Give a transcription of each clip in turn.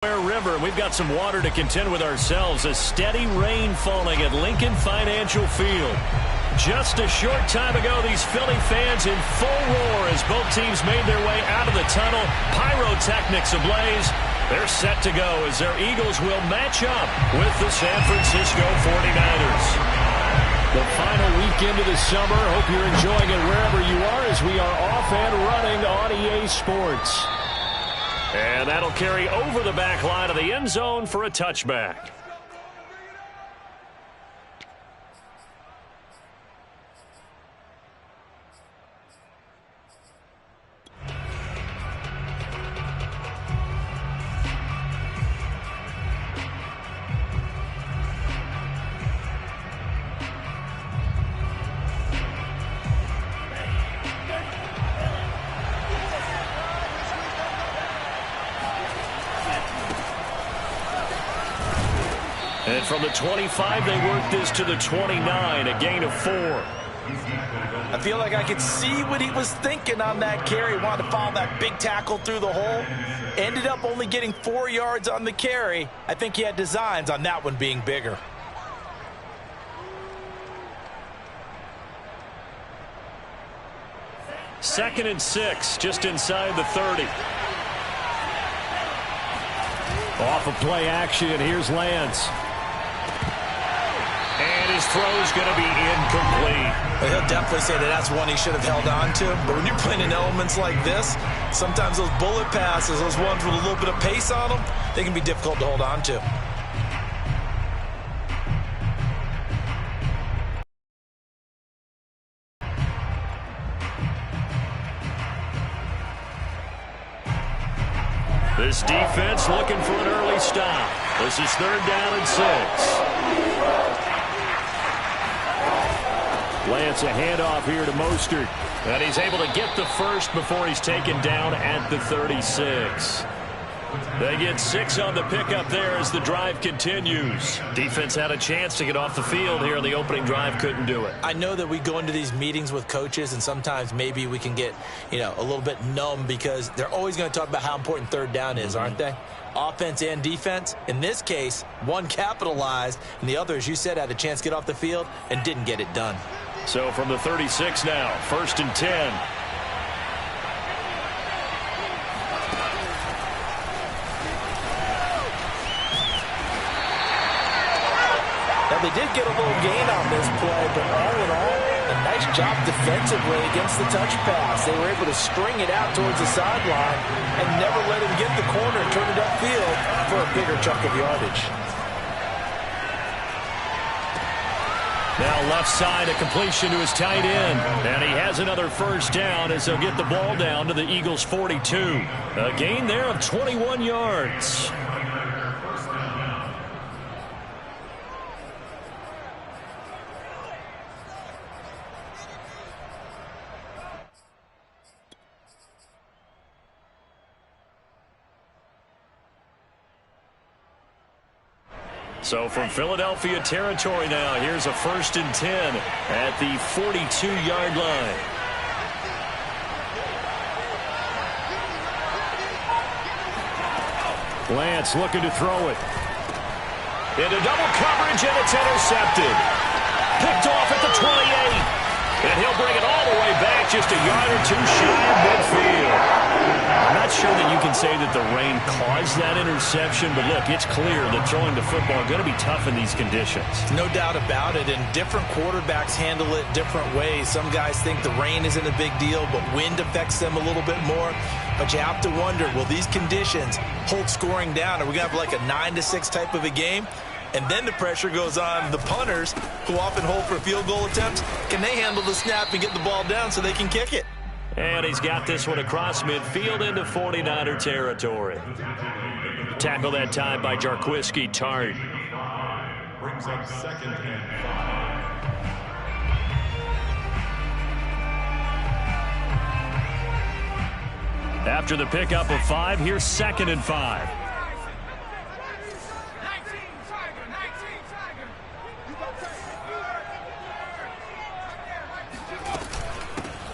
River. We've got some water to contend with ourselves. A steady rain falling at Lincoln Financial Field. Just a short time ago, these Philly fans in full roar as both teams made their way out of the tunnel. Pyrotechnics ablaze. They're set to go as their Eagles will match up with the San Francisco 49ers. The final weekend of the summer. Hope you're enjoying it wherever you are as we are off and running on EA Sports. And that'll carry over the back line of the end zone for a touchback. And from the 25, they work this to the 29, a gain of 4. I feel like I could see what he was thinking on that carry. Wanted to follow that big tackle through the hole. Ended up only getting 4 yards on the carry. I think he had designs on that one being bigger. Second and 6, just inside the 30. Off of play action, here's Lance. And his throw's going to be incomplete. He'll definitely say that that's one he should have held on to. But when you're playing in elements like this, sometimes those bullet passes, those ones with a little bit of pace on them, they can be difficult to hold on to. This defense looking for an early stop. This is 3rd down and 6. Lance, a handoff here to Mostert. And he's able to get the first before he's taken down at the 36. They get 6 on the pickup there as the drive continues. Defense had a chance to get off the field here in the opening drive, couldn't do it. I know that we go into these meetings with coaches, and sometimes maybe we can get, a little bit numb because they're always going to talk about how important 3rd down is, aren't they? Offense and defense. In this case, one capitalized, and the other, as you said, had a chance to get off the field and didn't get it done. So from the 36 now, 1st and 10. They did get a little gain on this play, but all in all, a nice job defensively against the touch pass. They were able to string it out towards the sideline and never let him get the corner and turn it upfield for a bigger chunk of yardage. Now left side, a completion to his tight end. And he has another 1st down as they'll get the ball down to the Eagles' 42. A gain there of 21 yards. So from Philadelphia territory now, here's a 1st and 10 at the 42-yard line. Lance looking to throw it. Into double coverage, and it's intercepted. Picked off at the 28. And he'll bring it all the way back just a yard or 2 shy of midfield. I'm not sure that you can say that the rain caused that interception, but look, it's clear that throwing the football is going to be tough in these conditions. No doubt about it, and different quarterbacks handle it different ways. Some guys think the rain isn't a big deal, but wind affects them a little bit more. But you have to wonder, will these conditions hold scoring down? Are we going to have like a 9-6 type of a game? And then the pressure goes on the punters, who often hold for field goal attempts. Can they handle the snap and get the ball down so they can kick it? And he's got this one across midfield into 49er territory. Tackle that time by Jarquiski Tart. Brings up 2nd and 5. After the pickup of 5, here's 2nd and 5.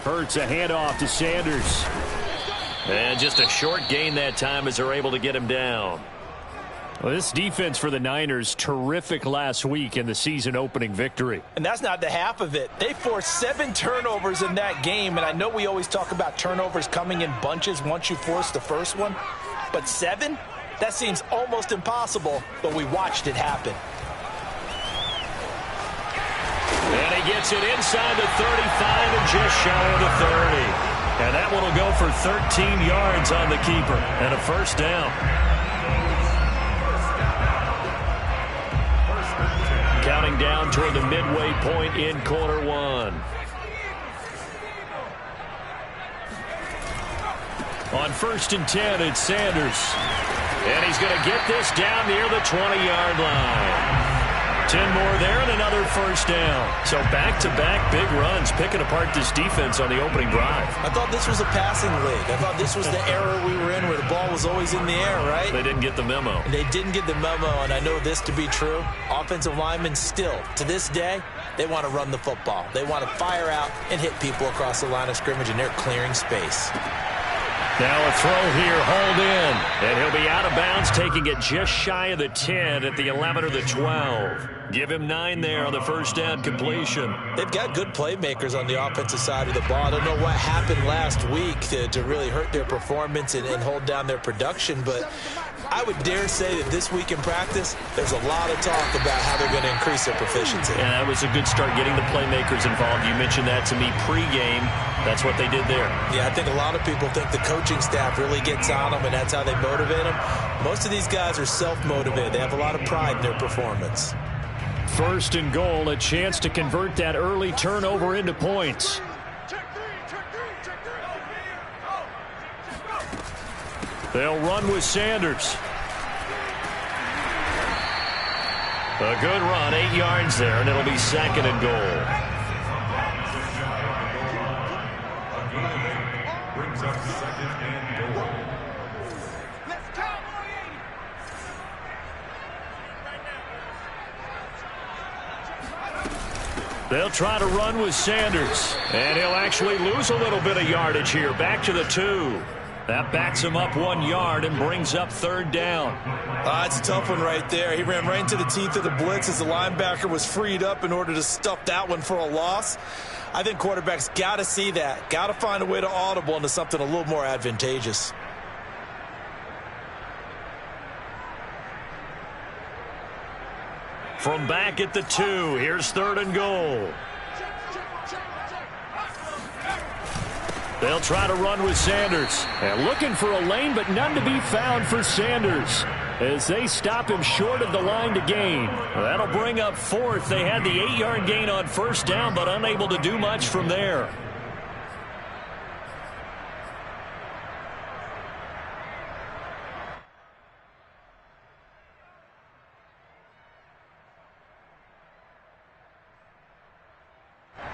Hurts a handoff to Sanders. And just a short gain that time as they're able to get him down. Well, this defense for the Niners, terrific last week in the season-opening victory. And that's not the half of it. They forced 7 turnovers in that game, and I know we always talk about turnovers coming in bunches once you force the first one, but 7? That seems almost impossible, but we watched it happen. And he gets it inside the 35 and just shy of the 30. And that one will go for 13 yards on the keeper and a first down. Counting down toward the midway point in quarter one. On 1st and 10, it's Sanders. And he's going to get this down near the 20-yard line. 10 more there and another first down. So back-to-back big runs, picking apart this defense on the opening drive. I thought this was a passing league. I thought this was the era we were in where the ball was always in the air, right? They didn't get the memo. They didn't get the memo, and I know this to be true. Offensive linemen still, to this day, they want to run the football. They want to fire out and hit people across the line of scrimmage, and they're clearing space. Now a throw here, hauled in. And he'll be out of bounds, taking it just shy of the 10 at the 11 or the 12. Give him 9 there on the first down completion. They've got good playmakers on the offensive side of the ball. I don't know what happened last week to really hurt their performance and hold down their production, but I would dare say that this week in practice, there's a lot of talk about how they're going to increase their proficiency. And that was a good start, getting the playmakers involved. You mentioned that to me pregame. That's what they did there. Yeah, I think a lot of people think the coaching staff really gets on them, and that's how they motivate them. Most of these guys are self-motivated. They have a lot of pride in their performance. 1st and goal, a chance to convert that early turnover into points. They'll run with Sanders. A good run, 8 yards there, and it'll be 2nd and goal. They'll try to run with Sanders, and he'll actually lose a little bit of yardage here. Back to the 2. That backs him up 1 yard and brings up 3rd down. It's a tough one right there. He ran right into the teeth of the blitz as the linebacker was freed up in order to stuff that one for a loss. I think quarterbacks got to see that. Got to find a way to audible into something a little more advantageous. From back at the 2, here's 3rd and goal. They'll try to run with Sanders. And looking for a lane, but none to be found for Sanders as they stop him short of the line to gain. That'll bring up 4th. They had the 8-yard gain on 1st down, but unable to do much from there.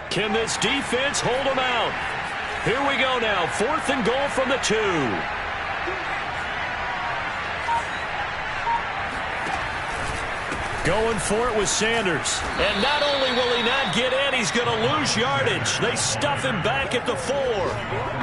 Can this defense hold them out? Here we go now. 4th and goal from the 2. Going for it with Sanders. And not only will he not get in, he's going to lose yardage. They stuff him back at the 4.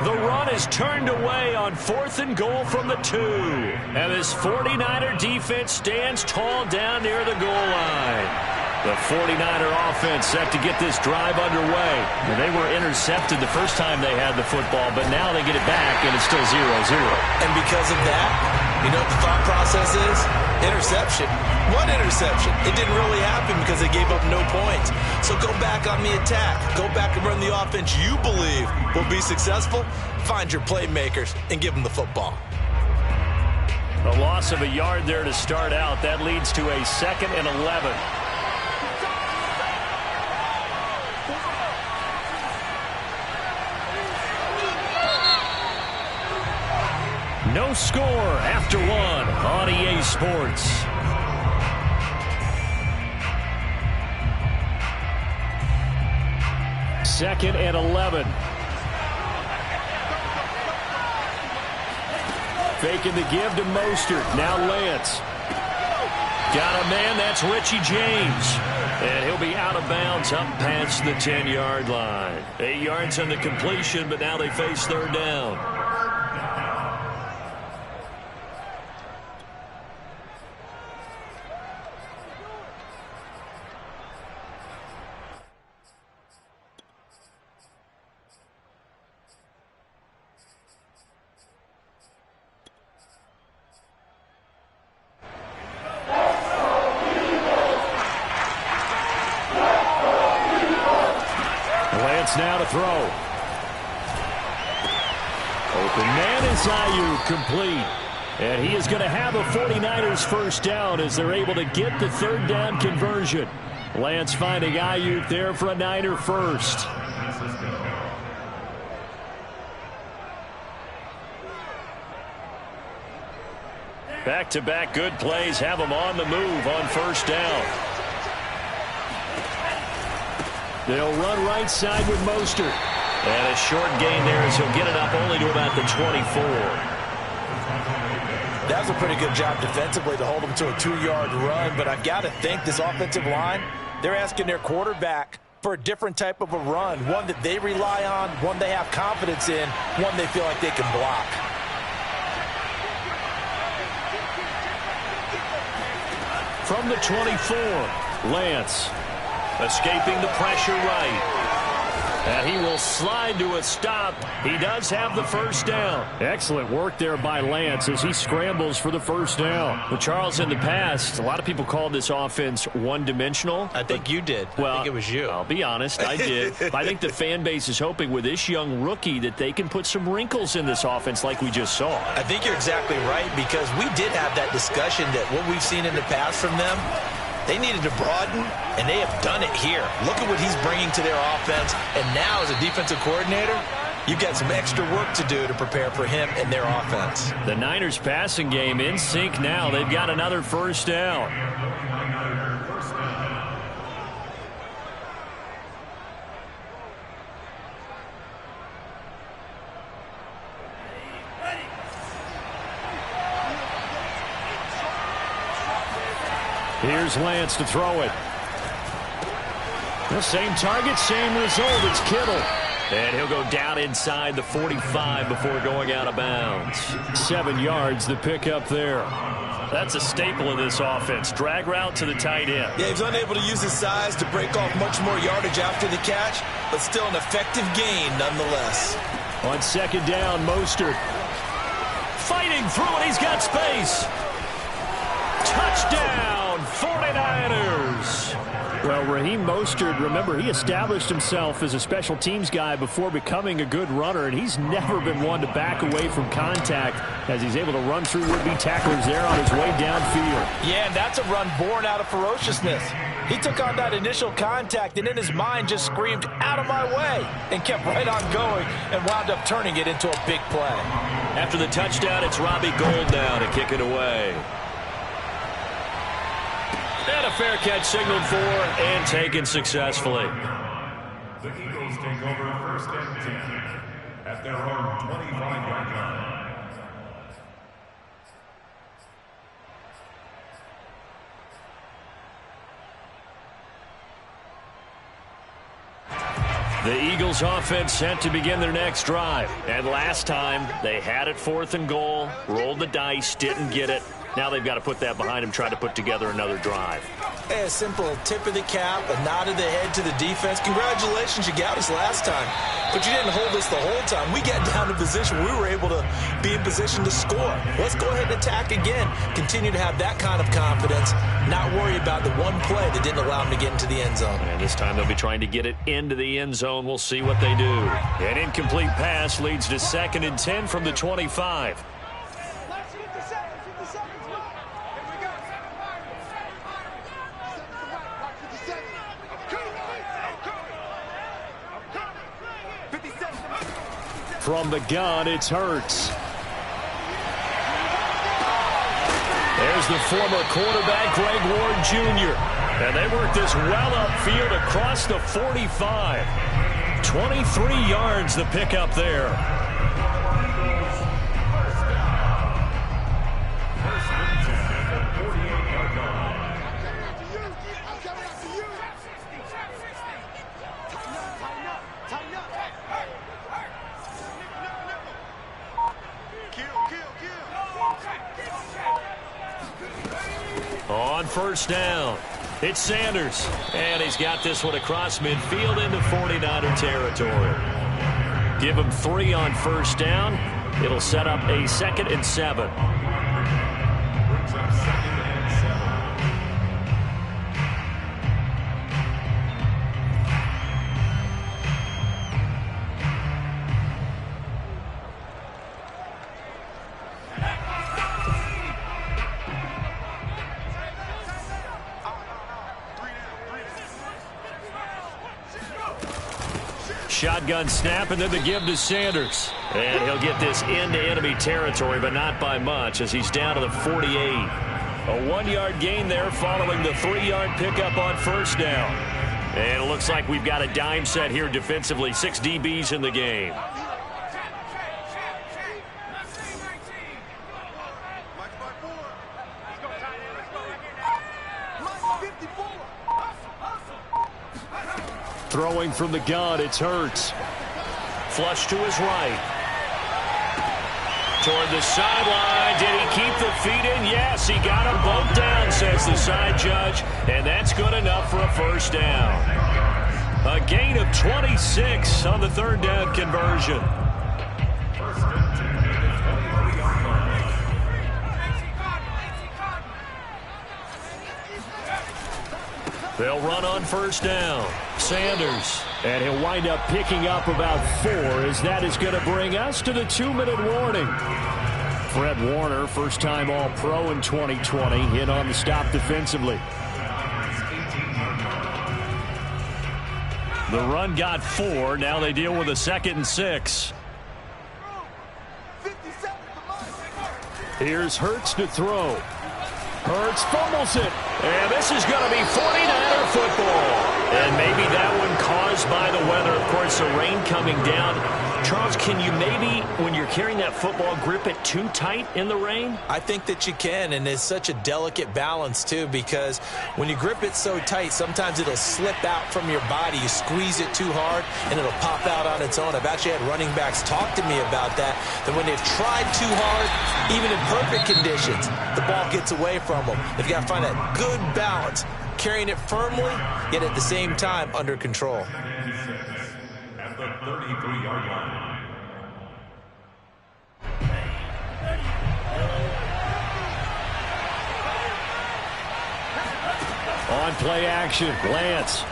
The run is turned away on 4th and goal from the 2. And this 49er defense stands tall down near the goal line. The 49er offense set to get this drive underway. They were intercepted the first time they had the football, but now they get it back, and it's still 0-0. And because of that, you know what the thought process is? Interception. What interception? It didn't really happen because they gave up no points. So go back on the attack. Go back and run the offense you believe will be successful. Find your playmakers and give them the football. A loss of a yard there to start out. That leads to a 2nd and 11. No score after 1 on EA Sports. Second and 11. Faking the give to Mostert. Now Lance. Got a man, that's Richie James. And he'll be out of bounds up past the 10-yard line. 8 yards on the completion, but now they face 3rd down. throw. Open man is Ayuk, complete. And he is going to have a 49ers first down as they're able to get the third down conversion. Lance finding Ayuk there for a Niner first. Back-to-back good plays have them on the move on first down. They'll run right side with Mostert. And a short gain there as he'll get it up only to about the 24. That was a pretty good job defensively to hold him to a 2-yard run, but I've got to think this offensive line, they're asking their quarterback for a different type of a run, one that they rely on, one they have confidence in, one they feel like they can block. From the 24, Lance escaping the pressure right. And he will slide to a stop. He does have the first down. Excellent work there by Lance as he scrambles for the first down. Well, Charles, in the past, a lot of people called this offense one-dimensional. I think you did. Well, I think it was you. I'll be honest, I did. I think the fan base is hoping with this young rookie that they can put some wrinkles in this offense like we just saw. I think you're exactly right, because we did have that discussion that what we've seen in the past from them, they needed to broaden, and they have done it here. Look at what he's bringing to their offense, and now as a defensive coordinator, you've got some extra work to do to prepare for him and their offense. The Niners passing game in sync now. They've got another first down. Here's Lance to throw it. The same target, same result. It's Kittle. And he'll go down inside the 45 before going out of bounds. 7 yards, the pickup there. That's a staple of this offense. Drag route to the tight end. Yeah, he's unable to use his size to break off much more yardage after the catch, but still an effective gain nonetheless. On second down, Mostert fighting through it. He's got space. Touchdown, 49ers. Well, Raheem Mostert, remember, he established himself as a special teams guy before becoming a good runner, and he's never been one to back away from contact as he's able to run through would-be tacklers there on his way downfield. Yeah, and that's a run born out of ferociousness. He took on that initial contact and in his mind just screamed, "Out of my way," and kept right on going and wound up turning it into a big play. After the touchdown, it's Robbie Gould now to kick it away. And a fair catch signaled for and taken successfully. The Eagles take over first and 10 at their own 25-yard line. The Eagles offense set to begin their next drive. And last time, they had it 4th and goal, rolled the dice, didn't get it. Now they've got to put that behind them, try to put together another drive. Hey, a simple tip of the cap, a nod of the head to the defense. Congratulations, you got us last time, but you didn't hold us the whole time. We got down to position. We were able to be in position to score. Let's go ahead and attack again. Continue to have that kind of confidence, not worry about the one play that didn't allow them to get into the end zone. And this time they'll be trying to get it into the end zone. We'll see what they do. An incomplete pass leads to 2nd and 10 from the 25. From the gun, it's Hurts. There's the former quarterback, Greg Ward Jr. And they work this well upfield across the 45. 23 yards the pickup there. On first down, it's Sanders, and he's got this one across midfield into 49er territory. Give him 3 on first down. It'll set up a 2nd and 7. shotgun snap, and then the give to Sanders. And he'll get this into enemy territory, but not by much, as he's down to the 48. A 1-yard gain there following the 3-yard pickup on first down. And it looks like we've got a dime set here defensively. 6 DBs in the game. Throwing from the gun, it's Hurts. Flush to his right. Toward the sideline. Did he keep the feet in? Yes, he got him both down, says the side judge. And that's good enough for a first down. A gain of 26 on the 3rd down conversion. They'll run on first down. Sanders. And he'll wind up picking up about 4, as that is going to bring us to the 2-minute warning. Fred Warner, first-time All-Pro in 2020, in on the stop defensively. The run got 4. Now they deal with a 2nd and 6. Here's Hurts to throw. Hurts fumbles it. And this is going to be 49er football. And maybe that one caused by the weather. Of course, the rain coming down. Charles, can you maybe, when you're carrying that football, grip it too tight in the rain? I think that you can, and it's such a delicate balance, too, because when you grip it so tight, sometimes it'll slip out from your body. You squeeze it too hard, and it'll pop out on its own. I've actually had running backs talk to me about that when they've tried too hard, even in perfect conditions, the ball gets away from them. They've got to find that good balance, carrying it firmly, yet at the same time under control. At the 33-yard line. On play action, Lance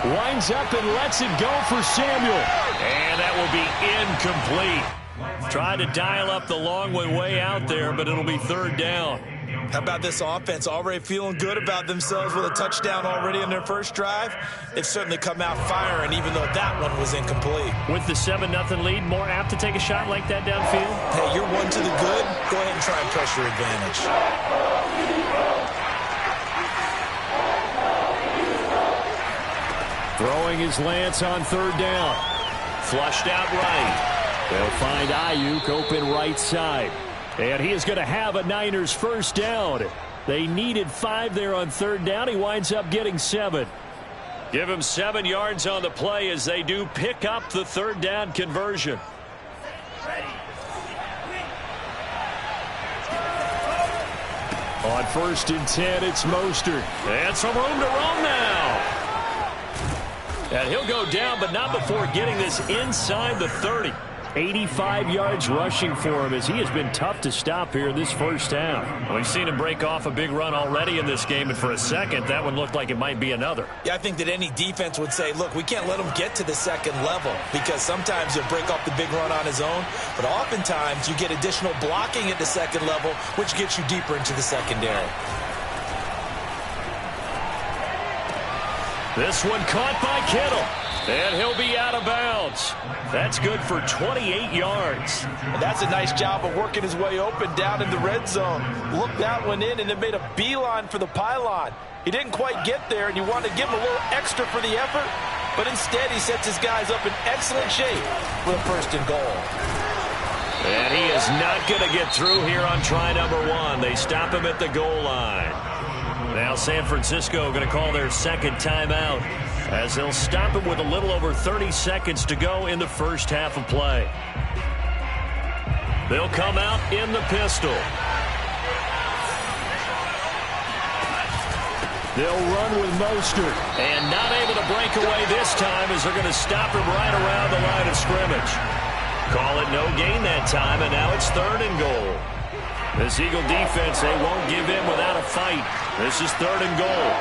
winds up and lets it go for Samuel. And that will be incomplete. Tried to dial up the long way out there, but it'll be 3rd down. How about this offense already feeling good about themselves with a touchdown already in their first drive? They've certainly come out firing, even though that one was incomplete. With the 7-0 lead, more apt to take a shot like that downfield? Hey, you're one to the good. Go ahead and try and press your advantage. Throwing his Lance on 3rd down. Flushed out right. They'll find Ayuk open right side. And he is going to have a Niners first down. They needed 5 there on 3rd down. He winds up getting 7. Give him 7 yards on the play as they do pick up the 3rd down conversion. On 1st and 10, it's Mostert. And some room to roam now. And he'll go down, but not before getting this inside the 30. 85 yards rushing for him, as he has been tough to stop here in this first half. We've seen him break off a big run already in this game, and for a second, that one looked like it might be another. Yeah, I think that any defense would say, look, we can't let him get to the 2nd level, because sometimes he'll break off the big run on his own, but oftentimes you get additional blocking at the 2nd level, which gets you deeper into the secondary. This one caught by Kittle. And he'll be out of bounds. That's good for 28 yards. And that's a nice job of working his way open down in the red zone. Looked that one in and then made a beeline for the pylon. He didn't quite get there, and you want to give him a little extra for the effort, but instead he sets his guys up in excellent shape for the 1st and goal. And he is not going to get through here on try number 1. They stop him at the goal line. Now San Francisco going to call their 2nd timeout, as they'll stop him with a little over 30 seconds to go in the first half of play. They'll come out in the pistol. They'll run with Mostert, and not able to break away this time, as they're going to stop him right around the line of scrimmage. Call it no gain that time, and now it's 3rd and goal. This Eagle defense, they won't give in without a fight. This is 3rd and goal.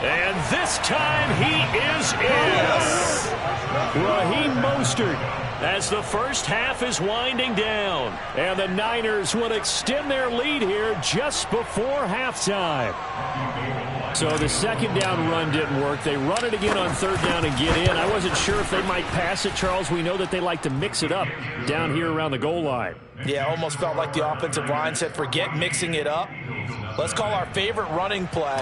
And this time he is in. Yes. Raheem Mostert, as the first half is winding down. And the Niners will extend their lead here just before halftime. So the second down run didn't work. They run it again on third down and get in. I wasn't sure if they might pass it, Charles. We know that they like to mix it up down here around the goal line. Yeah, almost felt like the offensive line said, forget mixing it up. Let's call our favorite running play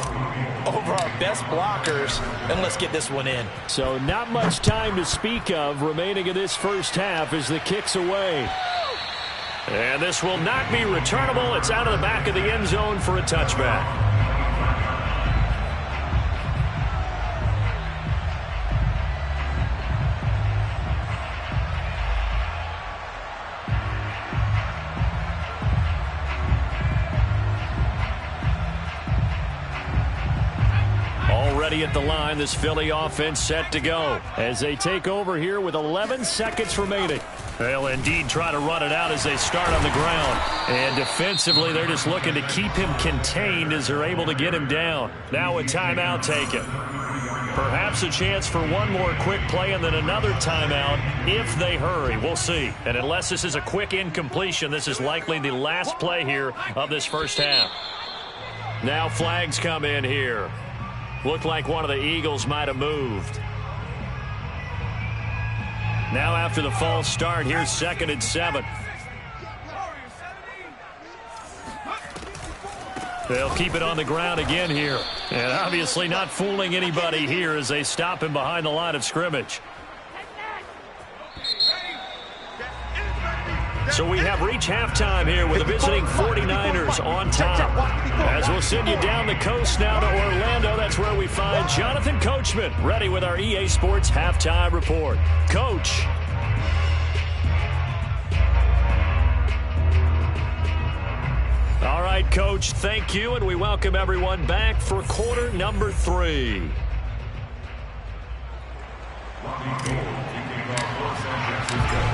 over our best blockers, and let's get this one in. So not much time to speak of remaining in this first half as the kick's away. And this will not be returnable. It's out of the back of the end zone for a touchback. Already at the line, this Philly offense set to go as they take over here with 11 seconds remaining. They'll indeed try to run it out as they start on the ground. And defensively, they're just looking to keep him contained as they're able to get him down. Now a timeout taken. Perhaps a chance for one more quick play and then another timeout if they hurry. We'll see. And unless this is a quick incompletion, this is likely the last play here of this first half. Now flags come in here. Looked like one of the Eagles might have moved. Now after the false start, here's 2nd and 7. They'll keep it on the ground again here. And obviously not fooling anybody here as they stop him behind the line of scrimmage. So we have reached halftime here with the visiting 49ers on top. As we'll send you down the coast now to Orlando, that's where we find Jonathan Coachman ready with our EA Sports Halftime Report. Coach. All right, Coach, thank you, and we welcome everyone back for quarter number 3.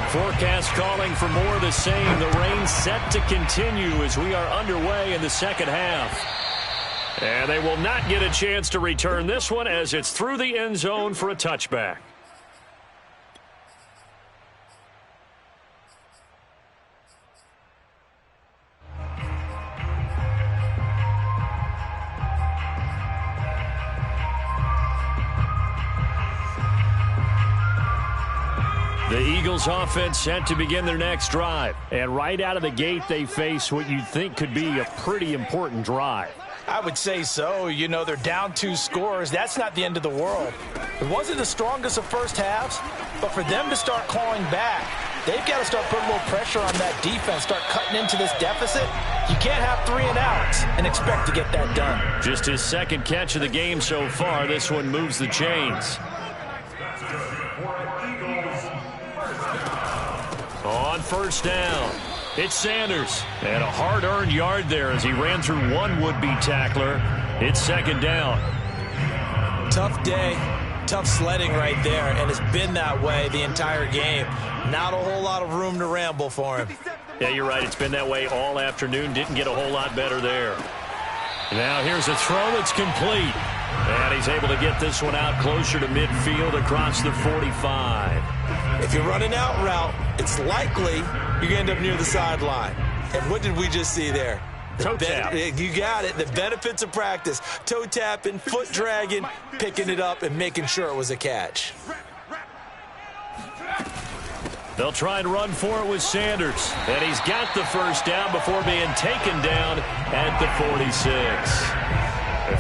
Forecast calling for more of the same. The rain set to continue as we are underway in the second half. And they will not get a chance to return this one as it's through the end zone for a touchback. The Eagles offense set to begin their next drive. And right out of the gate, they face what you'd think could be a pretty important drive. I would say so. You know, they're down 2 scores. That's not the end of the world. It wasn't the strongest of first halves, but for them to start clawing back, they've got to start putting a little pressure on that defense, start cutting into this deficit. You can't have 3 and outs and expect to get that done. Just his second catch of the game so far. This one moves the chains. On first down, it's Sanders. And a hard-earned yard there as he ran through one would-be tackler. It's 2nd down. Tough day, tough sledding right there, and it's been that way the entire game. Not a whole lot of room to ramble for him. Yeah, you're right. It's been that way all afternoon. Didn't get a whole lot better there. Now here's a throw that's complete. And he's able to get this one out closer to midfield across the 45. If you're running out route, it's likely you're going to end up near the sideline. And what did we just see there? Toe tap. You got it. The benefits of practice. Toe tapping, foot dragging, picking it up, and making sure it was a catch. They'll try and run for it with Sanders. And he's got the first down before being taken down at the 46.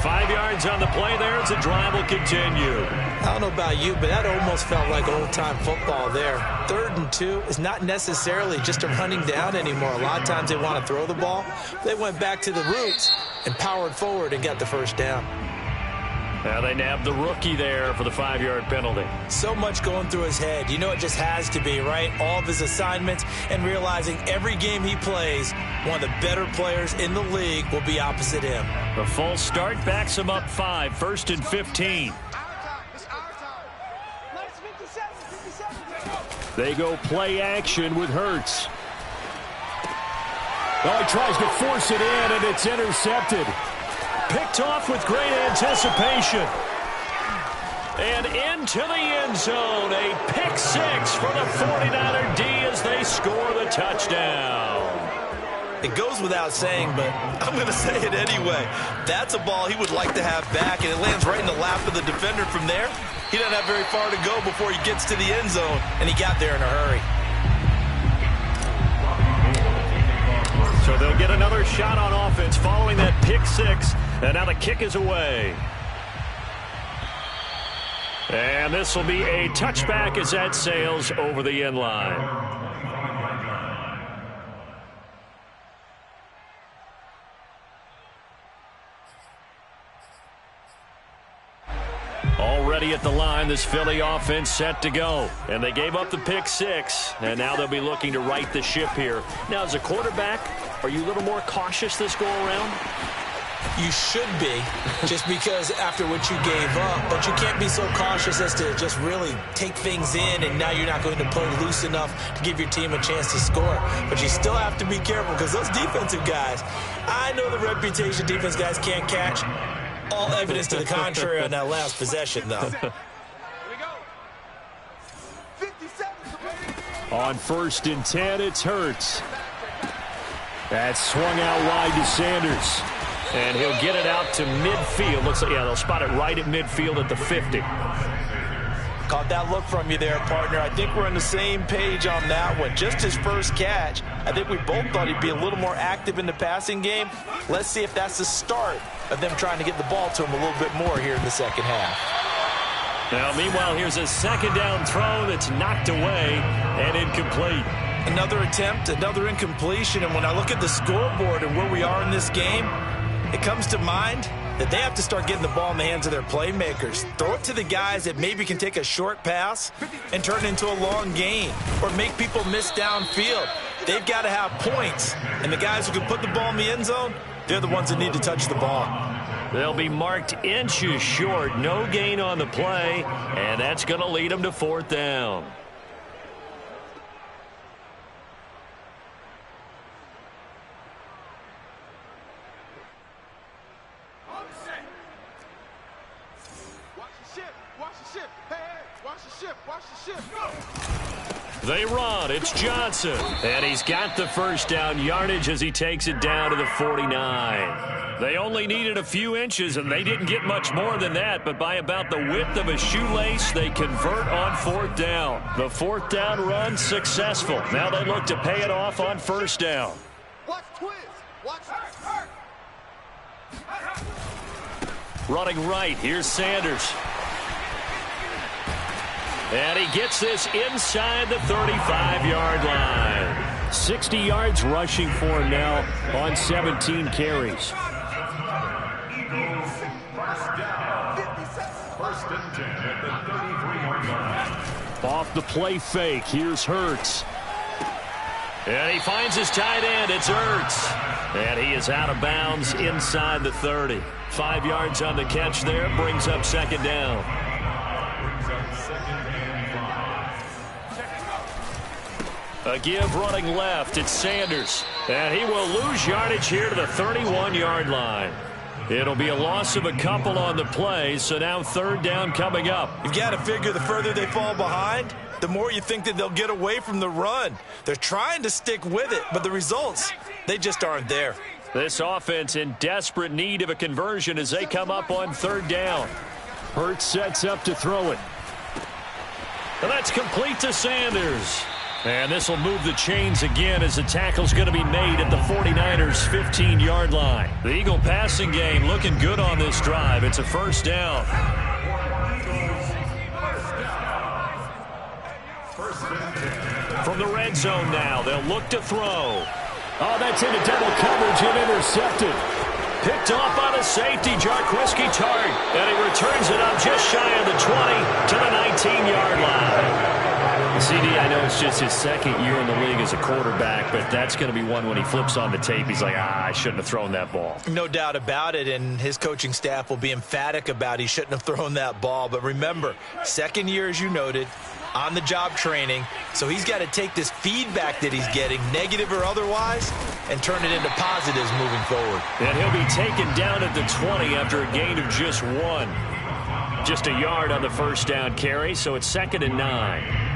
5 yards on the play there as the drive will continue. I don't know about you, but that almost felt like old-time football there. 3rd and 2 is not necessarily just a running down anymore. A lot of times they want to throw the ball. They went back to the roots and powered forward and got the first down. Now they nabbed the rookie there for the 5-yard penalty. So much going through his head. You know it just has to be, right? All of his assignments and realizing every game he plays, one of the better players in the league will be opposite him. The false start backs him up 5, 1st and 15. They go play action with Hurts. Oh, he tries to force it in, and it's intercepted. Picked off with great anticipation. And into the end zone. A pick 6 for the 49er D as they score the touchdown. It goes without saying, but I'm going to say it anyway. That's a ball he would like to have back, and it lands right in the lap of the defender from there. He doesn't have very far to go before he gets to the end zone, and he got there in a hurry. So they'll get another shot on offense following that pick six, and now the kick is away. And this will be a touchback as that sails over the end line. Already at the line, this Philly offense set to go. And they gave up the pick six, and now they'll be looking to right the ship here. Now, as a quarterback, are you a little more cautious this go-around? You should be, just because after what you gave up, but you can't be so cautious as to just really take things in, and now you're not going to play loose enough to give your team a chance to score. But you still have to be careful, because those defensive guys, I know the reputation defense guys can't catch. All evidence to the contrary on that last possession, though. On 1st and 10, it's Hurts. That's swung out wide to Sanders. And he'll get it out to midfield. Looks like, yeah, they'll spot it right at midfield at the 50. Caught that look from you there, partner. I think we're on the same page on that one. Just his first catch. I think we both thought he'd be a little more active in the passing game. Let's see if that's the start of them trying to get the ball to him a little bit more here in the second half. Now, meanwhile, here's a second down throw that's knocked away and incomplete. Another attempt, another incompletion. And when I look at the scoreboard and where we are in this game, it comes to mind that they have to start getting the ball in the hands of their playmakers. Throw it to the guys that maybe can take a short pass and turn it into a long gain or make people miss downfield. They've got to have points, and the guys who can put the ball in the end zone, they're the ones that need to touch the ball. They'll be marked inches short. No gain on the play, and that's going to lead them to 4th down. They run. It's Johnson. And he's got the first down yardage as he takes it down to the 49. They only needed a few inches, and they didn't get much more than that. But by about the width of a shoelace, they convert on 4th down. The 4th down run successful. Now they look to pay it off on 1st down. Watch twist. Watch. Running right. Here's Sanders. And he gets this inside the 35-yard line. 60 yards rushing for him now on 17 carries. Eagles, 1st down. 1st and 10 at the 33-yard line. Off the play fake, here's Hurts. And he finds his tight end, it's Hurts. And he is out of bounds inside the 30. 5 yards on the catch there, brings up 2nd down. A give running left. It's Sanders. And he will lose yardage here to the 31-yard line. It'll be a loss of a couple on the play, so now 3rd down coming up. You've got to figure the further they fall behind, the more you think that they'll get away from the run. They're trying to stick with it, but the results, they just aren't there. This offense in desperate need of a conversion as they come up on 3rd down. Hurts sets up to throw it. And that's complete to Sanders. And this will move the chains again as the tackle's going to be made at the 49ers' 15-yard line. The Eagle passing game looking good on this drive. It's a 1st down. From the red zone now, they'll look to throw. Oh, that's into double coverage and intercepted. Picked off on a safety, Jarquiski Tart. And he returns it up just shy of the 20 to the 19-yard line. CD, I know it's just his 2nd year in the league as a quarterback, but that's going to be one when he flips on the tape. He's like, I shouldn't have thrown that ball. No doubt about it, and his coaching staff will be emphatic about he shouldn't have thrown that ball. But remember, 2nd year, as you noted, on-the-job training, so he's got to take this feedback that he's getting, negative or otherwise, and turn it into positives moving forward. And he'll be taken down at the 20 after a gain of just 1. Just a yard on the 1st down carry, so it's 2nd and 9.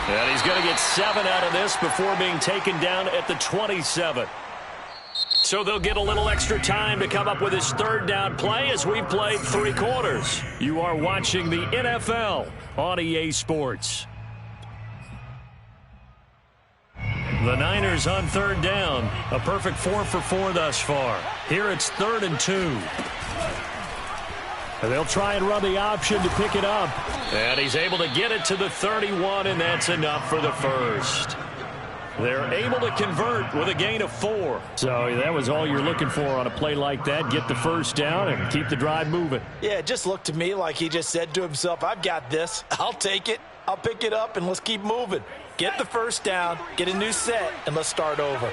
And he's going to get 7 out of this before being taken down at the 27. So they'll get a little extra time to come up with his third down play as we played 3 quarters. You are watching the NFL on EA Sports. The Niners on third down. A perfect 4 for 4 thus far. Here it's 3rd and 2. And they'll try and run the option to pick it up. And he's able to get it to the 31, and that's enough for the first. They're able to convert with a gain of 4. So that was all you're looking for on a play like that. Get the first down and keep the drive moving. Yeah, it just looked to me like he just said to himself, I've got this. I'll take it. I'll pick it up, and let's keep moving. Get the first down, get a new set, and let's start over.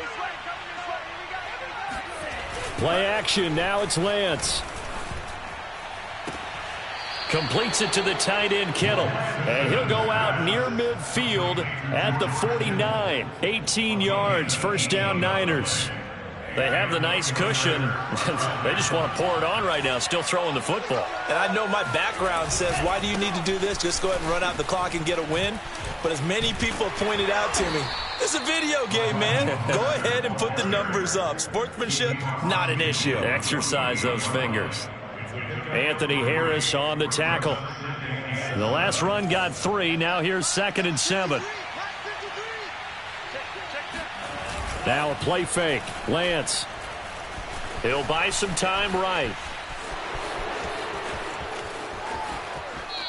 Play action. Now it's Lance. Completes it to the tight end, Kittle. And he'll go out near midfield at the 49. 18 yards, first down Niners. They have the nice cushion. They just want to pour it on right now, still throwing the football. And I know my background says, why do you need to do this? Just go ahead and run out the clock and get a win. But as many people have pointed out to me, it's a video game, man. Go ahead and put the numbers up. Sportsmanship, not an issue. Exercise those fingers. Anthony Harris on the tackle. The last run got 3. Now here's 2nd and 7. Now a play fake. Lance. He'll buy some time right.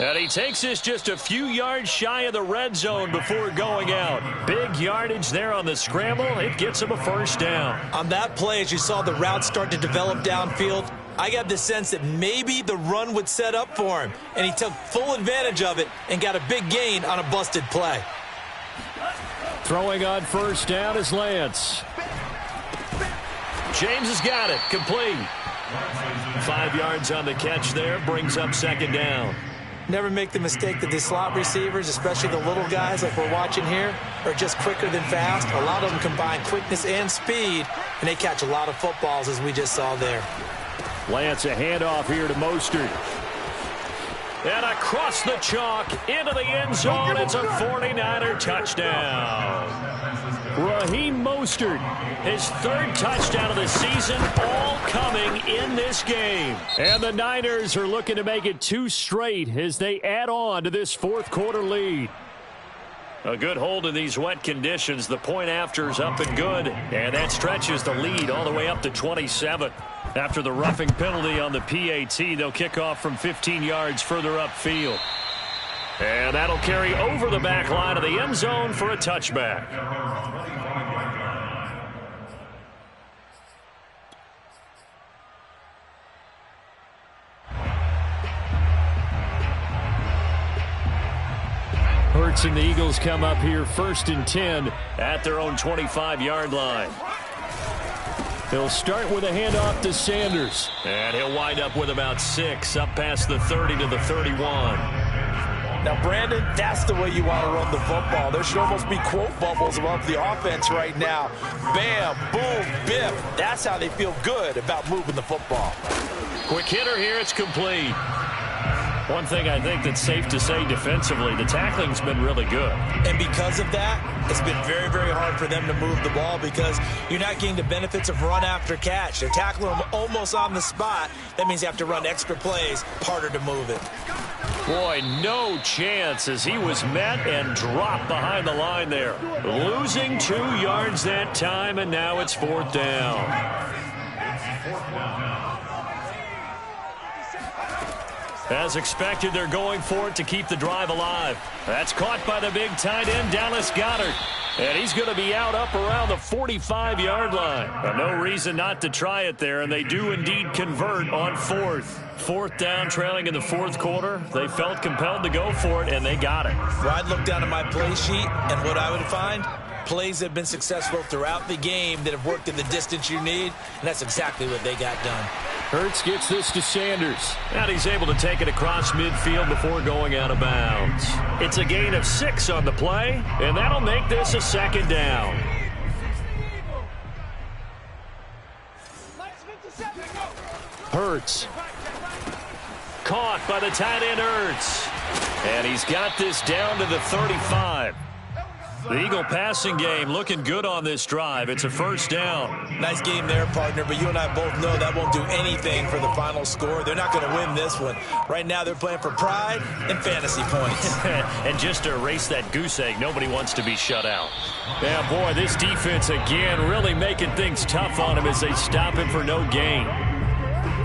And he takes this just a few yards shy of the red zone before going out. Big yardage there on the scramble. It gets him a first down. On that play, as you saw the route start to develop downfield, I got the sense that maybe the run would set up for him. And he took full advantage of it and got a big gain on a busted play. Throwing on first down is Lance. James has got it. Complete. 5 yards on the catch there. Brings up 2nd down. Never make the mistake that the slot receivers, especially the little guys like we're watching here, are just quicker than fast. A lot of them combine quickness and speed, and they catch a lot of footballs, as we just saw there. Lance, a handoff here to Mostert. And across the chalk into the end zone. It's a 49er touchdown. Raheem Mostert, his 3rd touchdown of the season, all coming in this game. And the Niners are looking to make it 2 straight as they add on to this 4th quarter lead. A good hold in these wet conditions. The point after is up and good. And that stretches the lead all the way up to 27. After the roughing penalty on the PAT, they'll kick off from 15 yards further upfield. And that'll carry over the back line of the end zone for a touchback. Hurts and the Eagles come up here 1st and 10 at their own 25-yard line. He'll start with a handoff to Sanders. And he'll wind up with about 6 up past the 30 to the 31. Now, Brandon, that's the way you want to run the football. There should almost be quote bubbles above the offense right now. Bam, boom, biff. That's how they feel good about moving the football. Quick hitter here. It's complete. One thing I think that's safe to say defensively, the tackling's been really good. And because of that, it's been very, very hard for them to move the ball because you're not getting the benefits of run after catch. They're tackling them almost on the spot. That means you have to run extra plays, harder to move it. Boy, no chance as he was met and dropped behind the line there. Losing 2 yards that time, and now it's 4th down. As expected, they're going for it to keep the drive alive. That's caught by the big tight end, Dallas Goedert. And he's going to be out up around the 45-yard line. But no reason not to try it there, and they do indeed convert on 4th. 4th down, trailing in the 4th quarter. They felt compelled to go for it, and they got it. Well, I'd look down at my play sheet, and what I would find, plays that have been successful throughout the game that have worked in the distance you need, and that's exactly what they got done. Hurts gets this to Sanders. And he's able to take it across midfield before going out of bounds. It's a gain of 6 on the play, and that'll make this a 2nd down. Hurts. Caught by the tight end, Hurts. And he's got this down to the 35. The Eagle passing game looking good on this drive. It's a first down. Nice game there, partner, but you and I both know that won't do anything for the final score. They're not going to win this one. Right now they're playing for pride and fantasy points. And just to erase that goose egg, nobody wants to be shut out. Yeah, boy, this defense again really making things tough on him as they stop him for no gain.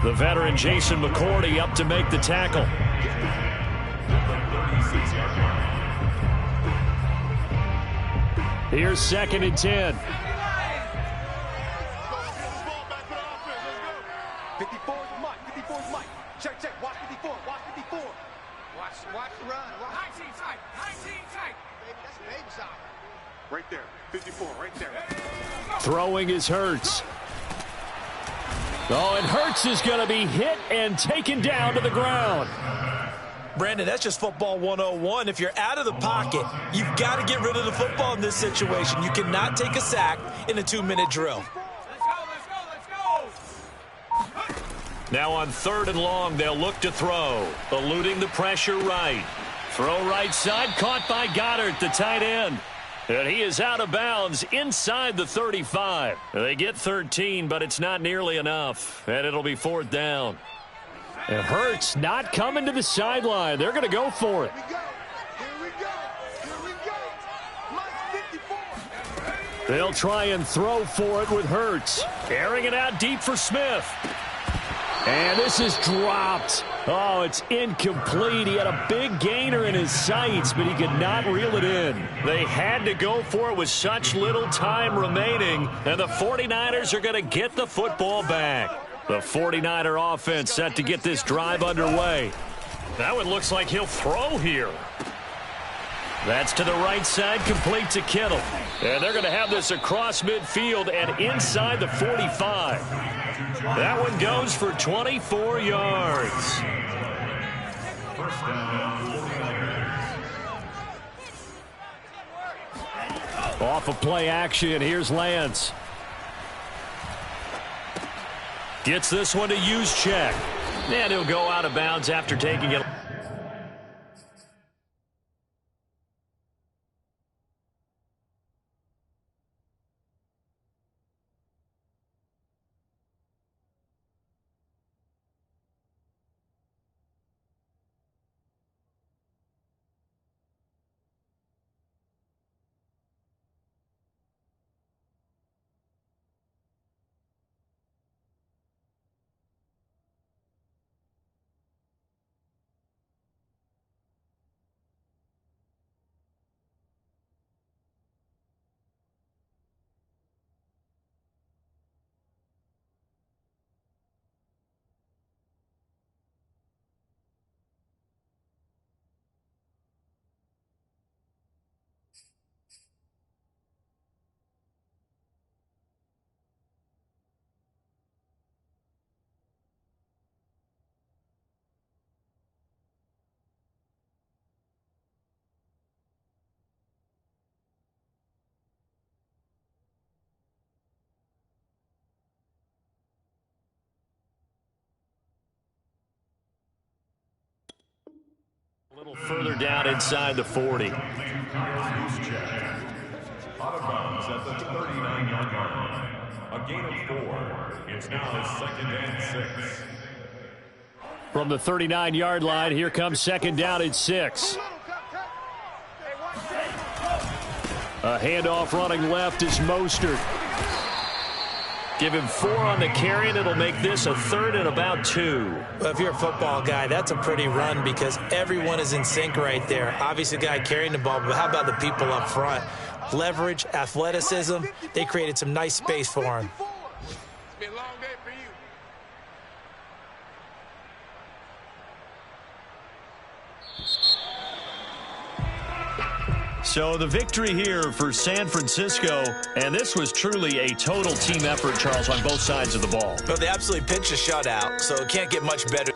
The veteran Jason McCourty up to make the tackle. Here's 2nd and 10. 54 is Mike. 54 is Mike. Check. Watch 54. Watch 54. Watch the run. 19 tight. Baby, that's an baby side. Right there. 54. Right there. Throwing is Hurts. Oh, and Hurts is going to be hit and taken down to the ground. Brandon, that's just football 101. If you're out of the pocket, you've got to get rid of the football in this situation. You cannot take a sack in a 2-minute drill. Let's go. Now on 3rd and long, they'll look to throw. Eluding the pressure right. Throw right side, caught by Goddard, the tight end. And he is out of bounds inside the 35. They get 13, but it's not nearly enough. And it'll be 4th down. And Hurts not coming to the sideline. They're going to go for it. Here we go. Mike 54. They'll try and throw for it with Hurts. Carrying it out deep for Smith. And this is dropped. Oh, it's incomplete. He had a big gainer in his sights, but he could not reel it in. They had to go for it with such little time remaining, and the 49ers are going to get the football back. The 49er offense set to get this drive underway. That one looks like he'll throw here. That's to the right side, complete to Kittle. And they're going to have this across midfield and inside the 45. That one goes for 24 yards. First down, 49ers. Off of play action, here's Lance. Gets this one to Juszczyk. And he'll go out of bounds after taking it. A little further down inside the 40. Out of bounds at the 39-yard line. A gain of 4. It's now a 2nd and 6. From the 39-yard line, here comes 2nd down and 6. A handoff running left is Mostert. Give him 4 on the carry, and it'll make this a 3rd and about 2. Well, if you're a football guy, that's a pretty run because everyone is in sync right there. Obviously, the guy carrying the ball, but how about the people up front? Leverage, athleticism, they created some nice space for him. It's been a long day for you. So the victory here for San Francisco, and this was truly a total team effort, Charles, on both sides of the ball. But they absolutely pitched a shutout, so it can't get much better